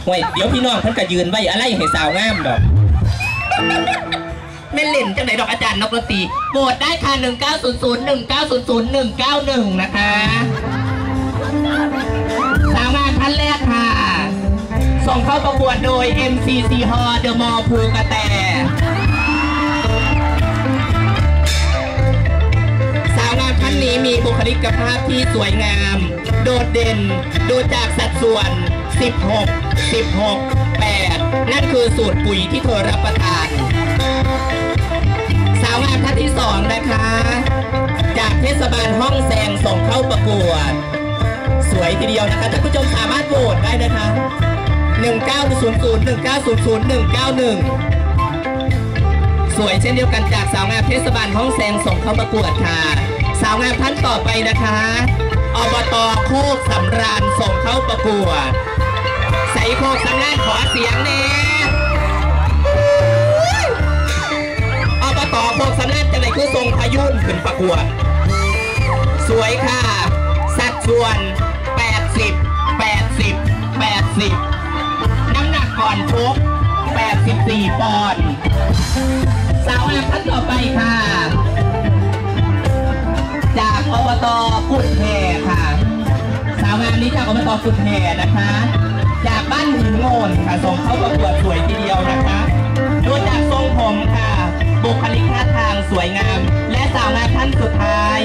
ห่วยเดี๋ยวพี่น้องเพิ่นก็ยืนไว้อะไรให้สาวงามดอกไม่เล่นจังไหนดอกอาจารย์นกดนตรีโหวตได้ค่ะ1900 1900 191นะคะสาวงามท่านแรกค่ะส่งเข้าประกวดโดย MCC Hall The Mall ภูกระแตสาวงามท่านนี้มีบุคลิกภาพที่สวยงามโดดเด่นดูจากสัดส่วน16 8นั่นคือสูตรปุ๋ยที่เธอรับประทานสาวงามท่านที่สองนะคะจากเทศบาลห้องแซงส่งเข้าประกวดสวยทีเดียวนะคะท่านผู้ชมสามารถโหวตได้นะคะ1900 1900 191สวยเช่นเดียวกันจากสาวงามเทศบาลห้องแซงส่งเข้าประกวดค่ะสาวงามท่านต่อไปนะคะอบต.โคกสำราญส่งเข้าประกวดใส่โคกสำราญขอเสียงแน่อบต.โคกสำราญจะไหนคือทรงพายุนขึ้นประกวดสวยค่ะสัดส่วน80 น้ำหนักก่อนชก84 ปอนด์สาวงามท่านต่อไปค่ะจากอบต.กุดแห่ค่ะสาวงามนี้จากอบต.กุดแห่นะคะจากบ้านหินโง่นค่ะส่งเข้าประกวดสวยทีเดียวนะคะดูจากทรงผมค่ะบุคลิกท่าทางสวยงามและสาวงามท่านสุดท้าย